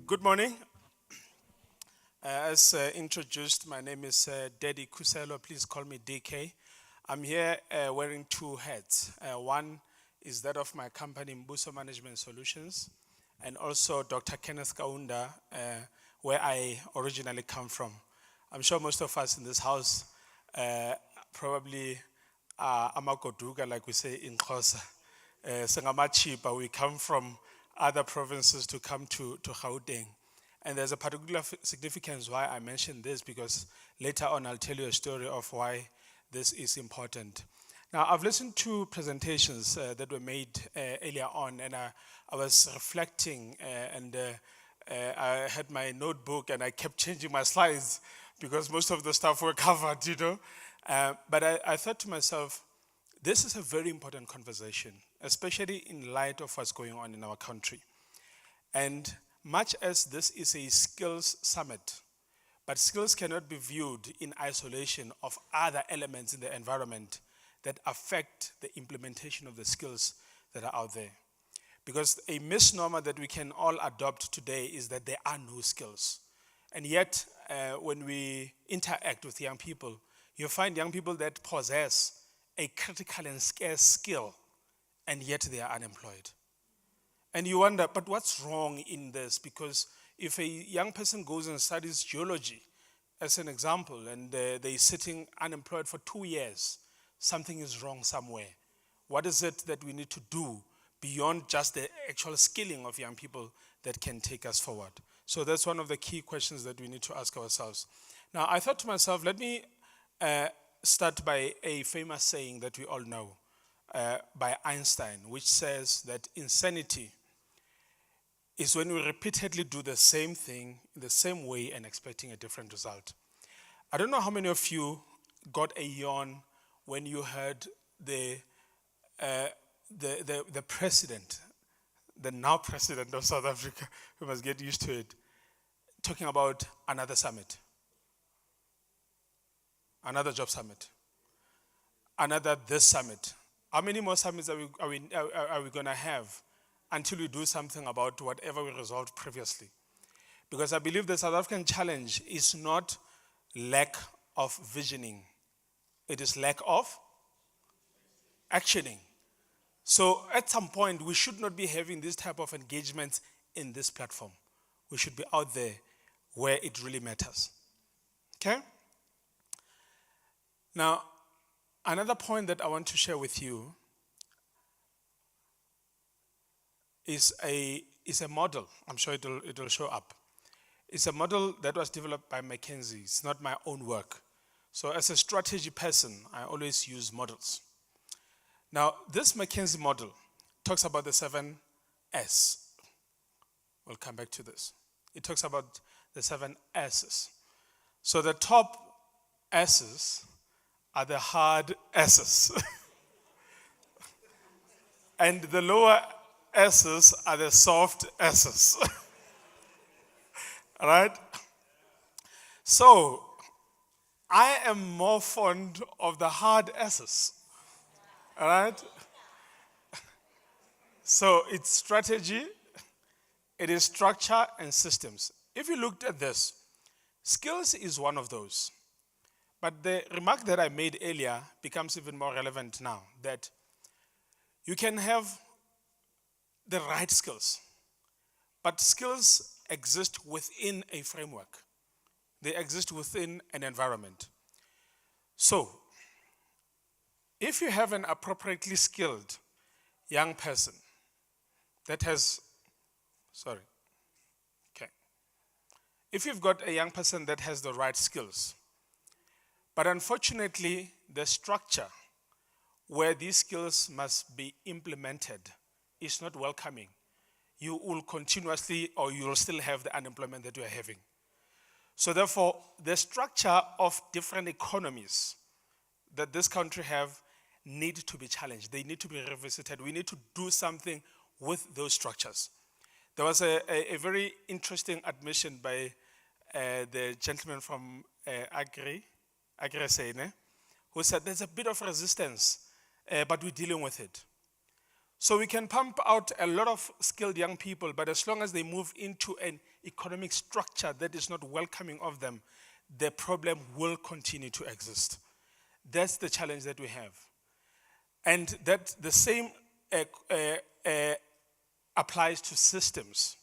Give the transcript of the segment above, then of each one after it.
Good morning. As introduced, my name is Daddy Khuselo. Please call me DK. I'm here wearing two hats. One is that of my company, Mbuso Management Solutions, and also Dr. Kenneth Kaunda, where I originally come from. I'm sure most of us in this house probably are amagoduka, like we say in Xhosa. Sengamachipa, we come from other provinces to come to Gauteng. And there's a particular significance why I mention this, because later on I'll tell you a story of why this is important. Now, I've listened to presentations that were made earlier on, and I was reflecting, and I had my notebook and I kept changing my slides because most of the stuff were covered, you know. But I thought to myself, this is a very important conversation, especially in light of what's going on in our country. And much as this is a skills summit, but skills cannot be viewed in isolation of other elements in the environment that affect the implementation of the skills that are out there. Because a misnomer that we can all adopt today is that there are no skills. And yet, when we interact with young people, you find young people that possess a critical and scarce skill, and yet they are unemployed. And you wonder, but what's wrong in this? Because if a young person goes and studies geology, as an example, and they're sitting unemployed for 2 years, something is wrong somewhere. What is it that we need to do beyond just the actual skilling of young people that can take us forward? So that's one of the key questions that we need to ask ourselves. Now, I thought to myself, let me start by a famous saying that we all know by Einstein, which says that insanity is when we repeatedly do the same thing in the same way and expecting a different result. I don't know how many of you got a yawn when you heard the president, the now president of South Africa, we must get used to it, talking about another summit, another job summit, another this summit. How many more summits are we going to have until we do something about whatever we resolved previously? Because I believe the South African challenge is not lack of visioning. It is lack of actioning. So at some point, we should not be having this type of engagement in this platform. We should be out there where it really matters. Okay? Now, another point that I want to share with you is a model. I'm sure it'll show up. It's a model that was developed by McKinsey. It's not my own work. So as a strategy person, I always use models. Now, this McKinsey model talks about the 7 S. We'll come back to this. It talks about the 7 S's. So the top S's are the hard S's. And the lower S's are the soft S's. All right? So, I am more fond of the hard S's. All right? So, it's strategy, it is structure and systems. If you looked at this, skills is one of those. But the remark that I made earlier becomes even more relevant now, that you can have the right skills, but skills exist within a framework. They exist within an environment. So, if you have an appropriately skilled young person that has, if you've got a young person that has the right skills, but unfortunately, the structure where these skills must be implemented is not welcoming, you will continuously, or you will still have the unemployment that you are having. So therefore, the structure of different economies that this country have need to be challenged. They need to be revisited. We need to do something with those structures. There was a very interesting admission by the gentleman from Agri Sene, who said there's a bit of resistance, but we're dealing with it. So we can pump out a lot of skilled young people, but as long as they move into an economic structure that is not welcoming of them, the problem will continue to exist. That's the challenge that we have. And that the same uh, uh, uh, applies to systems.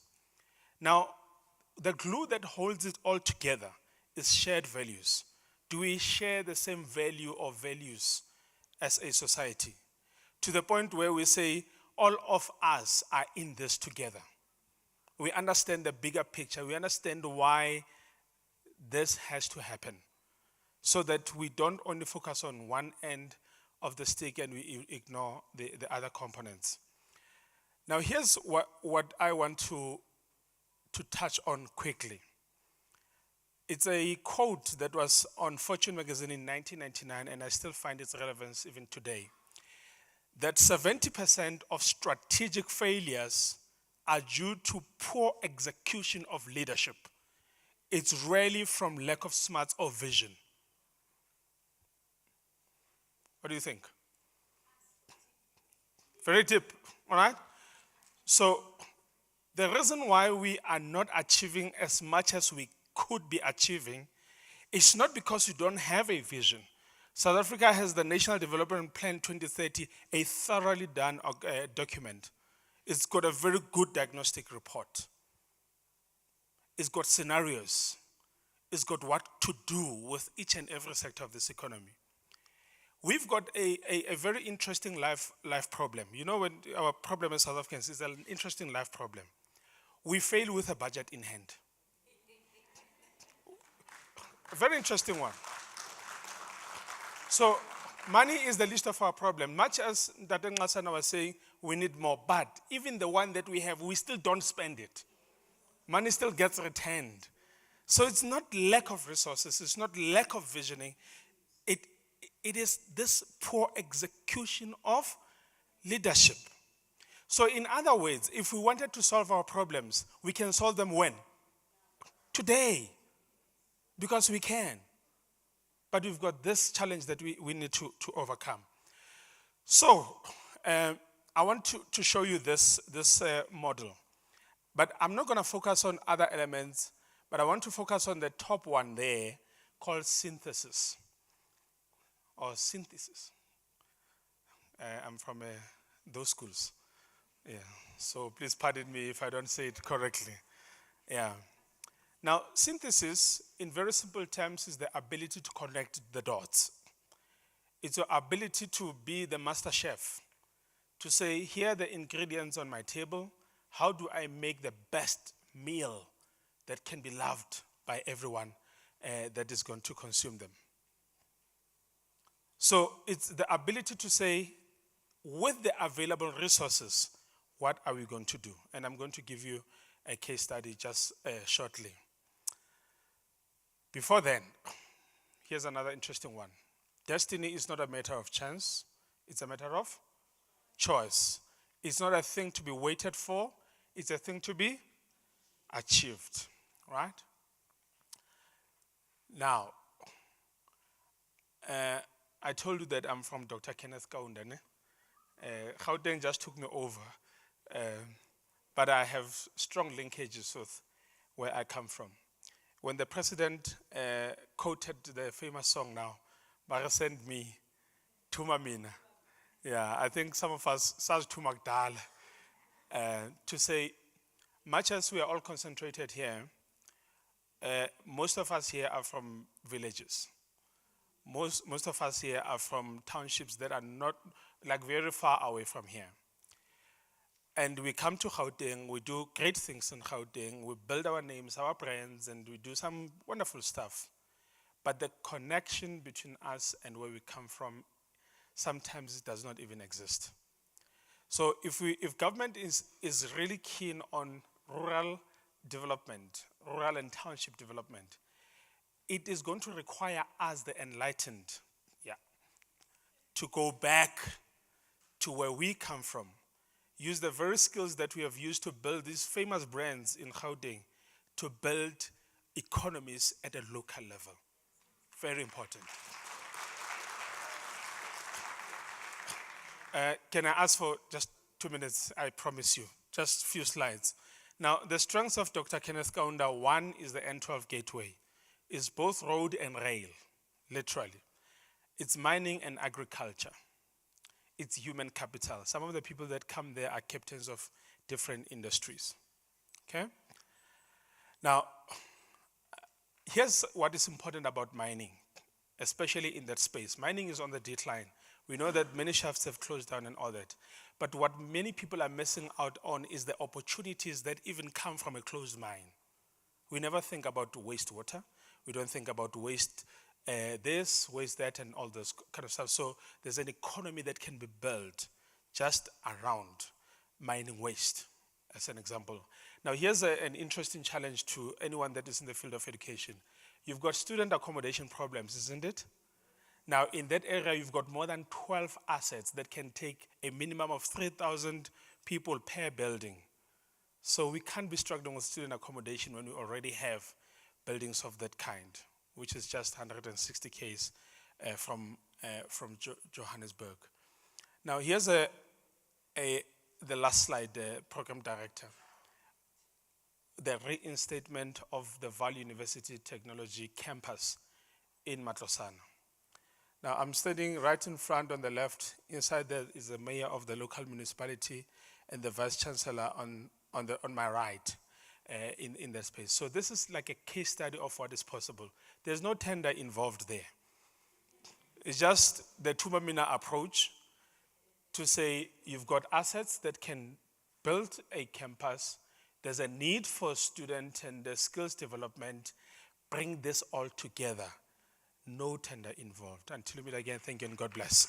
Now, the glue that holds it all together is shared values. Do we share the same value or values as a society? To the point where we say, all of us are in this together. We understand the bigger picture. We understand why this has to happen, so that we don't only focus on one end of the stick and we ignore the other components. Now, here's what I want to touch on quickly. It's a quote that was on Fortune magazine in 1999, and I still find its relevance even today. That 70% of strategic failures are due to poor execution of leadership. It's rarely from lack of smarts or vision. What do you think? Very deep, all right? So the reason why we are not achieving as much as we could be achieving is not because we don't have a vision. South Africa has the National Development Plan 2030, a thoroughly done document. It's got a very good diagnostic report. It's got scenarios. It's got what to do with each and every sector of this economy. We've got a very interesting life problem. You know, when our problem as South Africans is an interesting life problem. We fail with a budget in hand. A very interesting one. So money is the least of our problem. Much as Dr. Ngasana was saying, we need more, but even the one that we have, we still don't spend it. Money still gets returned. So it's not lack of resources, it's not lack of visioning. It is this poor execution of leadership. So in other words, if we wanted to solve our problems, we can solve them when? Today. Because we can. But we've got this challenge that we need to overcome. So I want to show you this model. But I'm not going to focus on other elements, but I want to focus on the top one there called synthesis. Or synthesis. I'm from those schools. Yeah. So please pardon me if I don't say it correctly. Yeah. Now, synthesis, in very simple terms, is the ability to connect the dots. It's your ability to be the master chef, to say, here are the ingredients on my table. How do I make the best meal that can be loved by everyone that is going to consume them? So it's the ability to say, with the available resources, what are we going to do? And I'm going to give you a case study just shortly. Before then, here's another interesting one. Destiny is not a matter of chance. It's a matter of choice. It's not a thing to be waited for. It's a thing to be achieved, right? Now, I told you that I'm from Dr. Kenneth Kaunda. Gauteng just took me over. But I have strong linkages with where I come from. When the president quoted the famous song now, "Bara send me to Mamina." Yeah, I think some of us says to Magdala to say, much as we are all concentrated here, most of us here are from villages. Most of us here are from townships that are not like very far away from here. And we come to Gauteng, we do great things in Gauteng, we build our names, our brands, and we do some wonderful stuff. But the connection between us and where we come from, sometimes it does not even exist. So if government is really keen on rural development, rural and township development, it is going to require us, the enlightened, to go back to where we come from. Use the very skills that we have used to build these famous brands in Gauteng to build economies at a local level. Very important. Can I ask for just 2 minutes, I promise you. Just few slides. Now, the strengths of Dr. Kenneth Kaunda, one is the N12 gateway. It's both road and rail, literally. It's mining and agriculture. It's human capital. Some of the people that come there are captains of different industries. Okay? Now, here's what is important about mining, especially in that space. Mining is on the decline. We know that many shafts have closed down and all that. But what many people are missing out on is the opportunities that even come from a closed mine. We never think about wastewater. We don't think about waste this, waste that, and all this kind of stuff. So there's an economy that can be built just around mining waste, as an example. Now, here's an interesting challenge to anyone that is in the field of education. You've got student accommodation problems, isn't it? Now, in that area, you've got more than 12 assets that can take a minimum of 3,000 people per building. So we can't be struggling with student accommodation when we already have buildings of that kind, which is just 160 Ks from Johannesburg. Now, here's the last slide, Program Director. The reinstatement of the Vaal University Technology Campus in Matlosana. Now, I'm standing right in front on the left. Inside there is the mayor of the local municipality and the vice chancellor on my right in that space. So this is like a case study of what is possible. There's no tender involved there. It's just the Tumamina approach to say you've got assets that can build a campus. There's a need for student and the skills development. Bring this all together. No tender involved. Until we meet again, thank you and God bless.